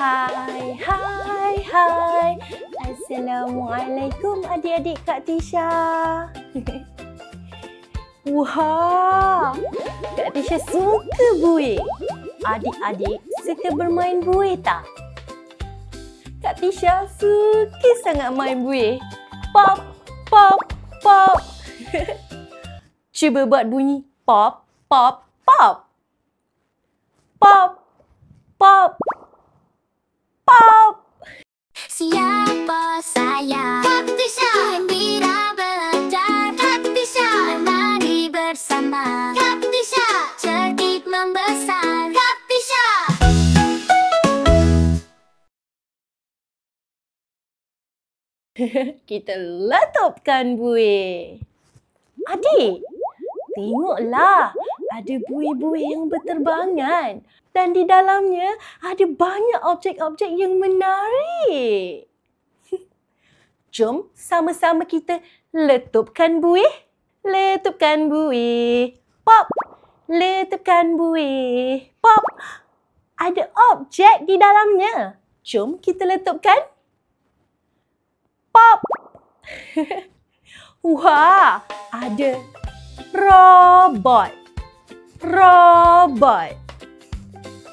Hai. Assalamualaikum adik-adik Kak Tisha. Wah, Kak Tisha suka buih. Adik-adik suka bermain buih tak? Kak Tisha suka sangat main buih. Pop, pop, pop. Cuba buat bunyi pop, pop, pop. Pop, pop, pop. Siapa saya? Kak Tisha, gembira belajar. Kak Tisha, mari bersama. Kak Tisha, cerdik membesar. Kak Tisha. Kita letupkan buih. Adik, tengoklah. Ada buih-buih yang berterbangan. Dan di dalamnya ada banyak objek-objek yang menarik. Jom sama-sama kita letupkan buih. Letupkan buih. Pop. Letupkan buih. Pop. Ada objek di dalamnya. Jom kita letupkan. Pop. Wah, ada robot. Robot.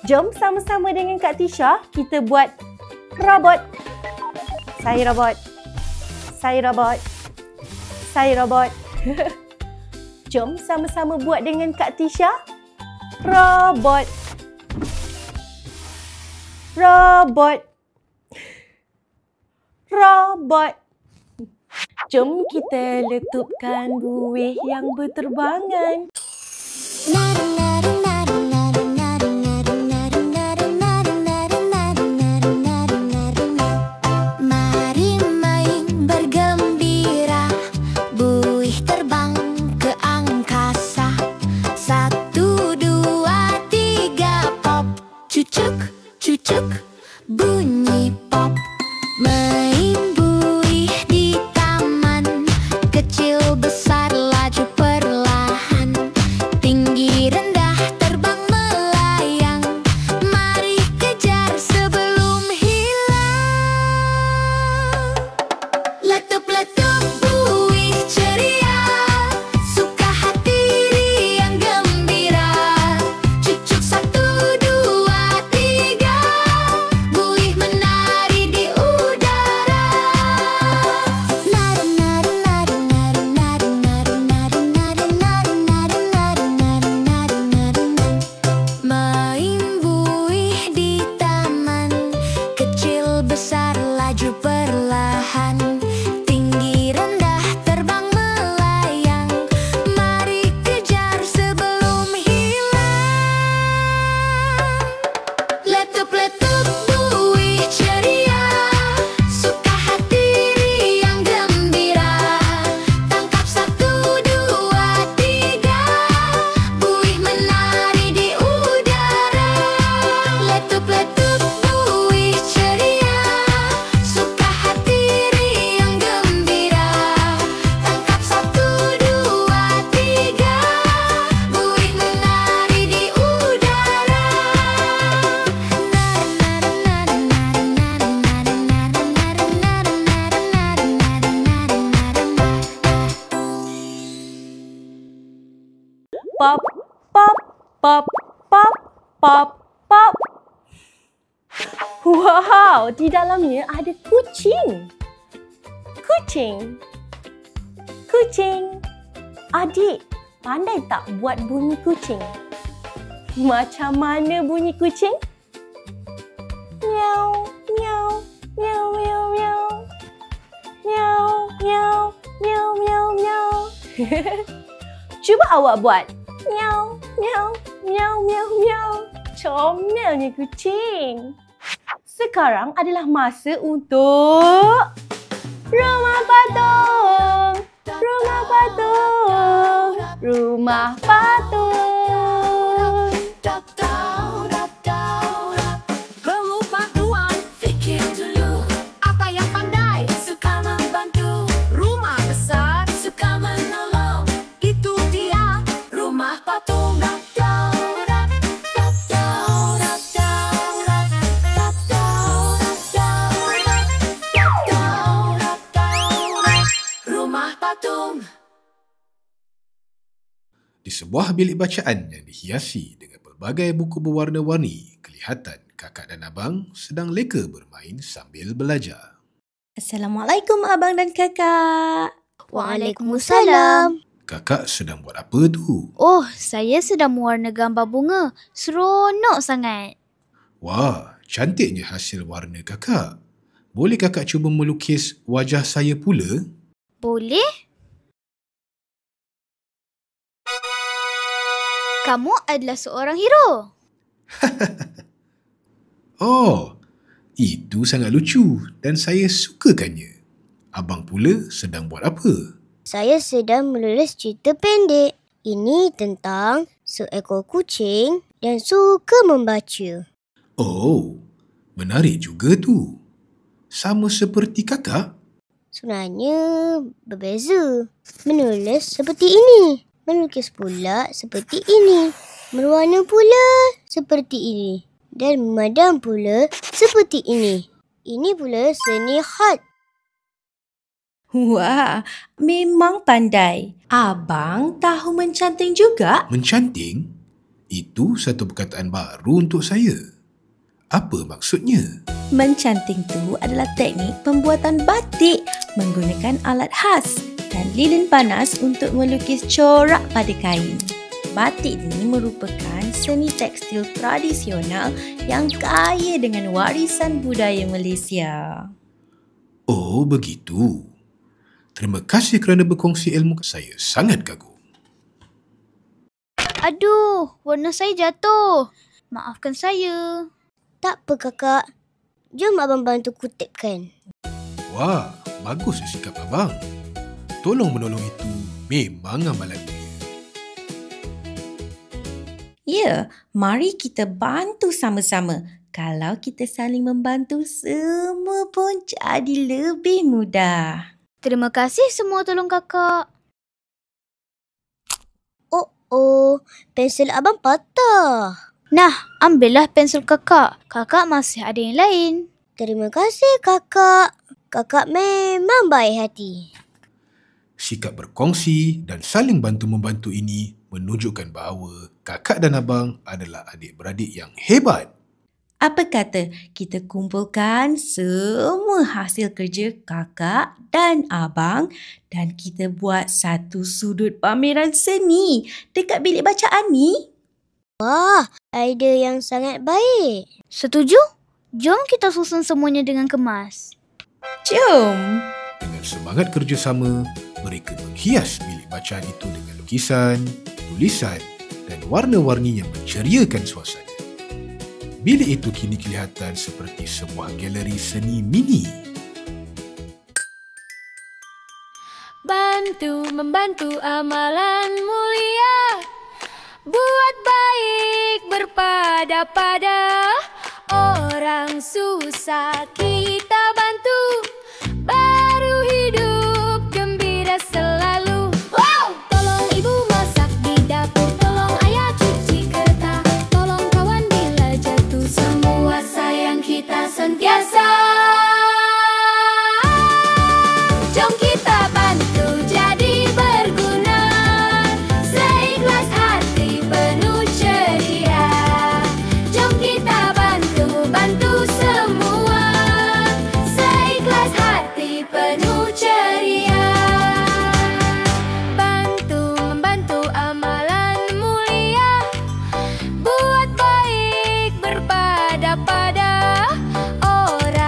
Jom sama-sama dengan Kak Tisha kita buat robot. Saya robot. Saya robot. Saya robot. Jom sama-sama buat dengan Kak Tisha. Robot. Robot. Robot. Jom kita letupkan buih yang berterbangan. Mari main bergembira, buih terbang ke angkasa. 1, 2, 3, pop. Cucuk, cucuk, bunyi pop. Main buih di taman, kecil besar laju perlahan. Tinggi rendah terbang melayang, mari kejar sebelum hilang. Letup-letup buih ceria, suka hati riang gembira. Cucuk 1, 2, 3, buih menari di udara. Nari nari nari nari nari nari nari nari nari nari nari nari nari nari. Main buih di taman, kecil besar laju perlahan. Tinggi rendah terbang melayang, mari kejar sebelum hilang. Letup-letup buih ceria, suka hati riang gembira. Tangkap 1, 2, 3, buih menari di udara. Letup-letup buih ceria, suka hati riang gembira. Tangkap 1, 2, 3, buih menari di udara. Pop, pop, pop, pop, pop, pop. Wow, di dalamnya ada kucing. Kucing. Kucing. Adik, pandai tak buat bunyi kucing? Macam mana bunyi kucing? Miau, miau, miau, miau, miau. Miau, miau, miau, miau, miau. Cuba awak buat. Miau, miau, miau, miau, miau. Comelnya kucing. Sekarang adalah masa untuk rumah patung. Rumah patung. Rumah patung. Pengetahuan, fikir dulu. Apa yang pandai, suka membantu. Rumah besar, suka menolong. Itu dia rumah patung. sebuah bilik bacaan yang dihiasi dengan pelbagai buku berwarna-warni, kelihatan kakak dan abang sedang leka bermain sambil belajar. Assalamualaikum abang dan kakak. Waalaikumsalam. Kakak sedang buat apa tu? Oh, saya sedang mewarna gambar bunga. Seronok sangat. Wah, cantiknya hasil warna kakak. Boleh kakak cuba melukis wajah saya pula? Boleh? Kamu adalah seorang hero. Oh, itu sangat lucu dan saya sukakannya. Abang pula sedang buat apa? Saya sedang menulis cerita pendek. Ini tentang seekor kucing yang suka membaca. Oh, menarik juga tu. Sama seperti kakak? Sebenarnya berbeza. Menulis seperti ini. Melukis pula seperti ini. Berwarna pula seperti ini. Dan memandang pula seperti ini. Ini pula seni khat. Wah, memang pandai. Abang tahu mencanting juga? Mencanting? Itu satu perkataan baru untuk saya. Apa maksudnya? Mencanting tu adalah teknik pembuatan batik menggunakan alat khas dan lilin panas untuk melukis corak pada kain. Batik ini merupakan seni tekstil tradisional yang kaya dengan warisan budaya Malaysia. Oh, begitu. Terima kasih kerana berkongsi ilmu. Saya sangat kagum. Aduh, warna saya jatuh. Maafkan saya. Tak apa kakak. Jom abang bantu kutipkan. Wah, bagus sikap abang. Tolong menolong itu memang amalan mulia. Ya, mari kita bantu sama-sama. Kalau kita saling membantu, semua pun jadi lebih mudah. Terima kasih semua tolong kakak. Oh, pensel abang patah. Nah, ambillah pensel kakak. Kakak masih ada yang lain. Terima kasih kakak. Kakak memang baik hati. Sikap berkongsi dan saling bantu-membantu ini menunjukkan bahawa kakak dan abang adalah adik-beradik yang hebat. Apa kata kita kumpulkan semua hasil kerja kakak dan abang dan kita buat satu sudut pameran seni dekat bilik bacaan ni? Wah, idea yang sangat baik. Setuju? Jom kita susun semuanya dengan kemas. Jom! Dengan semangat kerjasama, mereka menghias bilik bacaan itu dengan lukisan, tulisan dan warna-warni yang menceriakan suasana. Bilik itu kini kelihatan seperti sebuah galeri seni mini. Bantu membantu amalan mulia, buat baik berpada-pada. Orang susah kita bantu, baru hidup gembira selalu. Wow! Tolong ibu masak di dapur, tolong ayah cuci kertas, tolong kawan bila jatuh, semua sayang kita sentiasa. Jom kita bantu jadi berguna, seikhlas hati penuh ceria. Jom kita bantu semua, seikhlas hati penuh ceria. Bantu membantu amalan mulia, buat baik berpada-pada. Orang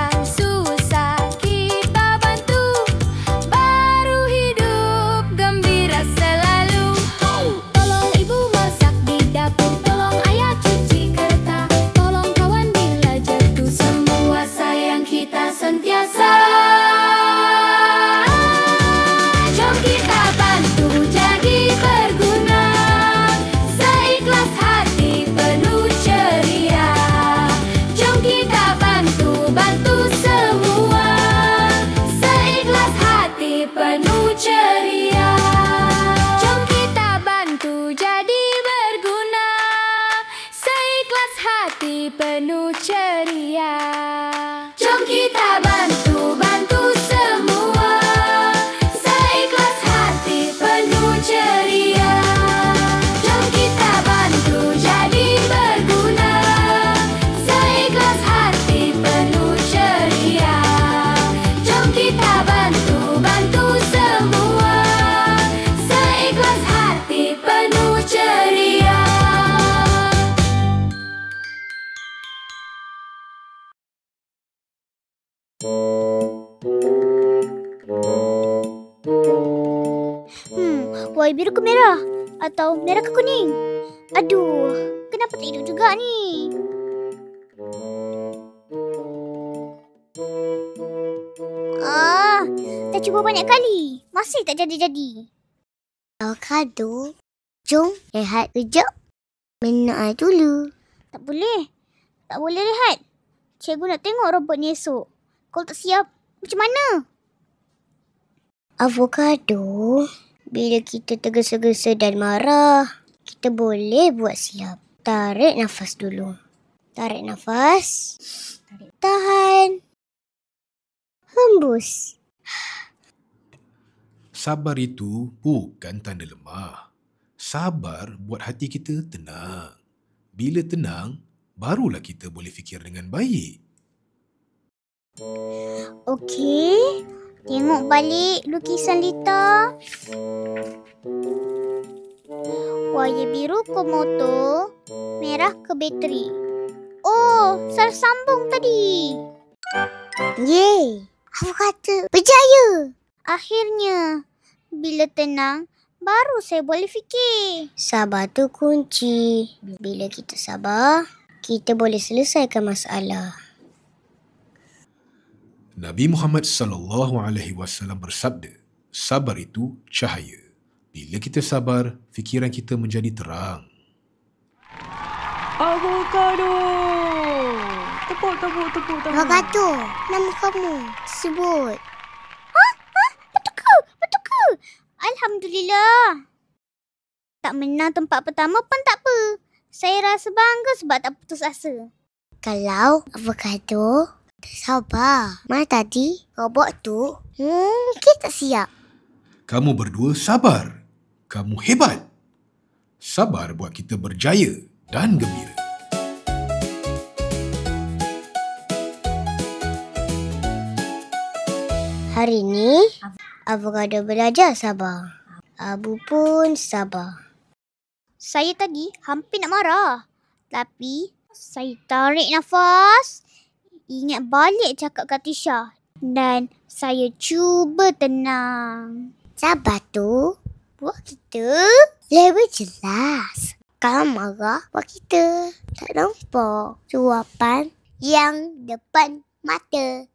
Buaya biru ke merah? Atau merah ke kuning? Aduh, kenapa tak hidup juga ni? Dah cuba banyak kali. Masih tak jadi-jadi. Avocado, jom rehat kejap. Menaa dulu. Tak boleh. Tak boleh rehat. Cikgu nak tengok robot ni esok. Kalau tak siap, macam mana? Avocado, bila kita tergesa-gesa dan marah, kita boleh buat siap. Tarik nafas dulu. Tarik nafas. Tahan. Hembus. Sabar itu bukan tanda lemah. Sabar buat hati kita tenang. Bila tenang, barulah kita boleh fikir dengan baik. Okey. Tengok balik lukisan Lita. Wayar biru ke motor, merah ke bateri. Oh, salah sambung tadi. Yeay, avocado berjaya. Akhirnya, bila tenang, baru saya boleh fikir. Sabar tu kunci. Bila kita sabar, kita boleh selesaikan masalah. Nabi Muhammad SAW bersabda, sabar itu cahaya. Bila kita sabar, fikiran kita menjadi terang. Avocado! Tepuk. Avocado, nama kamu sebut. Betul ke? Alhamdulillah. Tak menang tempat pertama pun tak apa. Saya rasa bangga sebab tak putus asa. Kalau avocado sabar. Mana tadi robot tu mungkin tak siap. Kamu berdua sabar. Kamu hebat. Sabar buat kita berjaya dan gembira. Hari ni avocado belajar sabar. Abu pun sabar. Saya tadi hampir nak marah. Tapi saya tarik nafas. Ingat balik cakap Kak Tisha. Dan saya cuba tenang. Sabar tu buat kita lebih jelas. Kalau marah buat kita tak nampak jawapan yang depan mata.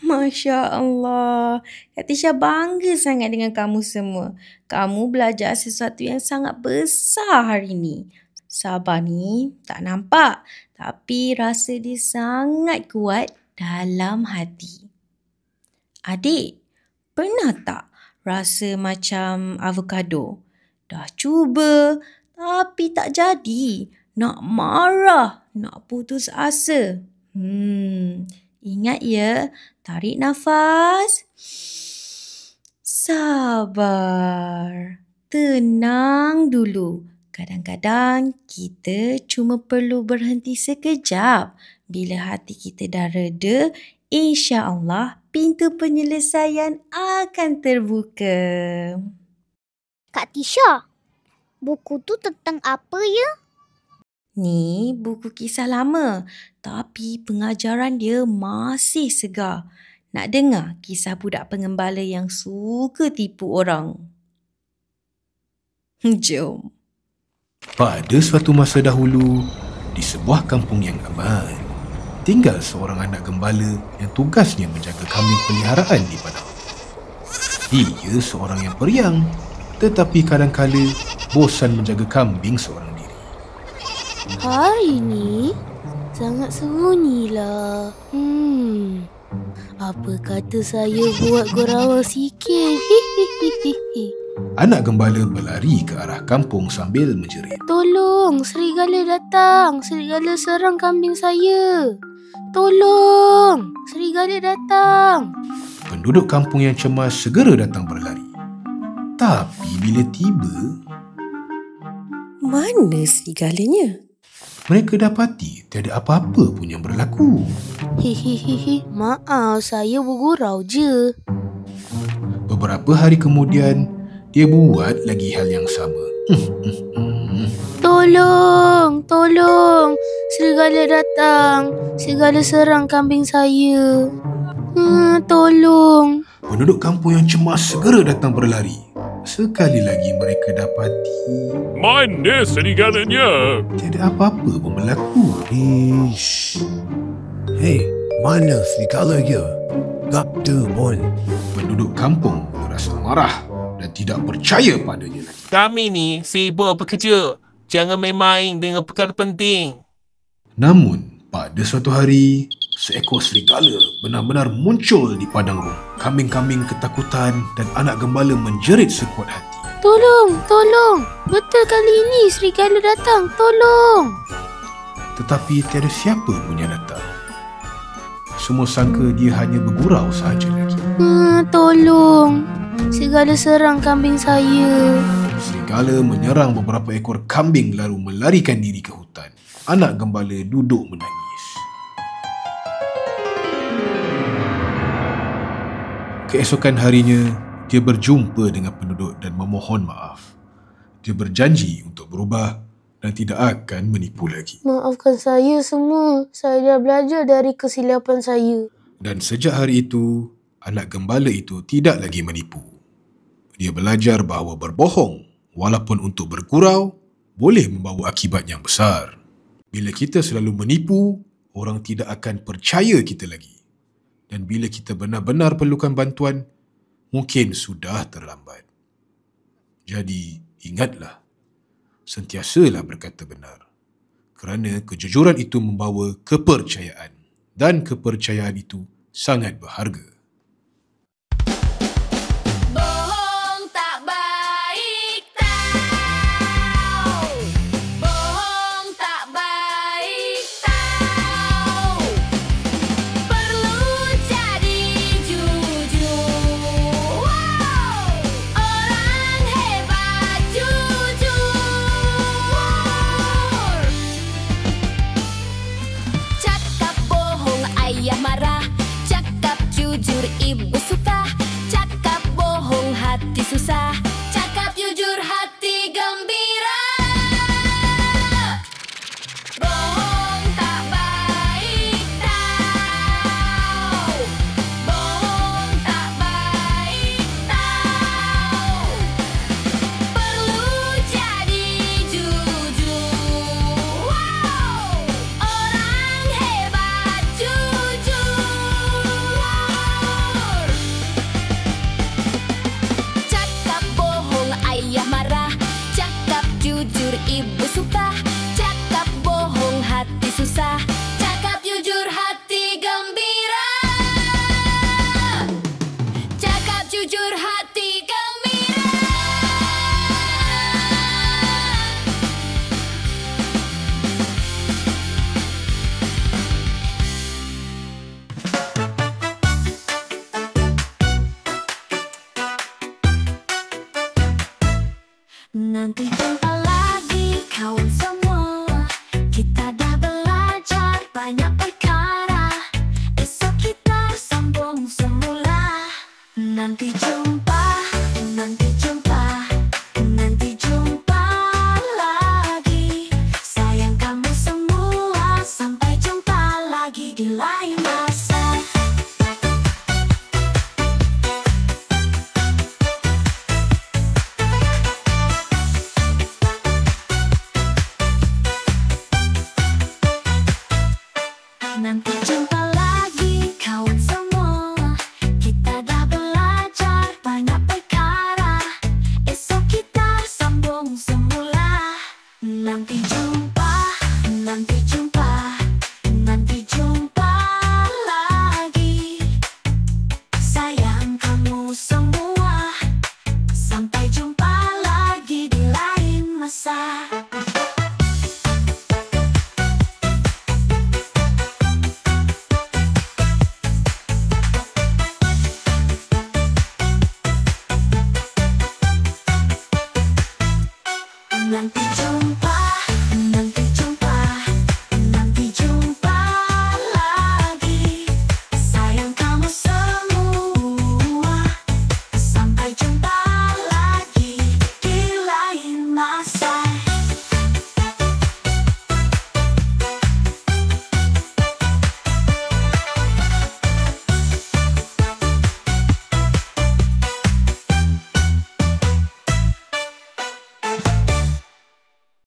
Masya Allah. Kak Tisha bangga sangat dengan kamu semua. Kamu belajar sesuatu yang sangat besar hari ni. Sabar ni tak nampak. Tapi rasa dia sangat kuat dalam hati. Adik, pernah tak rasa macam avocado? Dah cuba tapi tak jadi. Nak marah, nak putus asa. Ingat ya, tarik nafas. Sabar. Tenang dulu. Kadang-kadang kita cuma perlu berhenti sekejap. Bila hati kita dah reda, insya-Allah pintu penyelesaian akan terbuka. Kak Tisha, buku tu tentang apa ya? Ni buku kisah lama, tapi pengajaran dia masih segar. Nak dengar kisah budak pengembala yang suka tipu orang? Jom. Pada suatu masa dahulu, di sebuah kampung yang aman, tinggal seorang anak gembala yang tugasnya menjaga kambing peliharaan di padang. Dia seorang yang periang, tetapi kadang-kala bosan menjaga kambing seorang diri. Hari ni sangat sunyilah. Apa kata saya buat gorawa sikit? Anak gembala berlari ke arah kampung sambil menjerit. Tolong, serigala datang. Serigala serang kambing saya. Tolong, serigala datang. Penduduk kampung yang cemas segera datang berlari. Tapi bila tiba, Mana serigalanya? mereka dapati tiada apa-apa pun yang berlaku. Hehehe, maaf, saya bergurau je. Beberapa hari kemudian, dia buat lagi hal yang sama. Tolong, serigala datang. Serigala serang kambing saya. Tolong. Penduduk kampung yang cemas segera datang berlari. sekali lagi mereka dapati Mana serigalanya? tiada apa-apa pun berlaku. Ish. Hei, mana serigalanya? Tak ada pun. Penduduk kampung merasa marah dan tidak percaya padanya lagi. Kami ni sibuk bekerja. Jangan main-main dengan perkara penting. Namun, pada suatu hari, seekor serigala benar-benar muncul di padang rumput. Kambing-kambing ketakutan dan anak gembala menjerit sekuat hati. Tolong, tolong. Betul kali ini serigala datang. Tolong. Tetapi tiada siapa pun yang datang. Semua sangka dia hanya bergurau sahaja lagi. Tolong. Serigala serang kambing saya. Serigala menyerang beberapa ekor kambing lalu melarikan diri ke hutan. Anak gembala duduk menangis. Keesokan harinya, dia berjumpa dengan penduduk dan memohon maaf. Dia berjanji untuk berubah dan tidak akan menipu lagi. Maafkan saya semua. Saya dah belajar dari kesilapan saya. Dan sejak hari itu, anak gembala itu tidak lagi menipu. Dia belajar bahawa berbohong, walaupun untuk bergurau, boleh membawa akibat yang besar. Bila kita selalu menipu, orang tidak akan percaya kita lagi. Dan bila kita benar-benar perlukan bantuan, mungkin sudah terlambat. Jadi, ingatlah, sentiasalah berkata benar. Kerana kejujuran itu membawa kepercayaan. Dan kepercayaan itu sangat berharga. Bohong tak baik tau. Bohong tak baik tau. Perlu jadi jujur. Orang hebat jujur. Cakap bohong ayah marah. Cakap jujur ibu suka. Cakap bohong hati susah. Cakap jujur hati gembira. Bohong tak baik tau. Bohong tak baik tau. Perlu jadi jujur. Orang hebat jujur. Cakap bohong ayah marah. Cakap jujur ibu suka. Cakap bohong hati susah. Cakap jujur hati gembira. Cakap jujur hati gembira. Nanti jumpa lagi kawan semua. Kita dah belajar banyak perkara. Esok kita sambung semula. Nanti jumpa, nanti jumpa, nanti jumpa lagi. Sayang kamu semua. Sampai jumpa lagi di lain masa.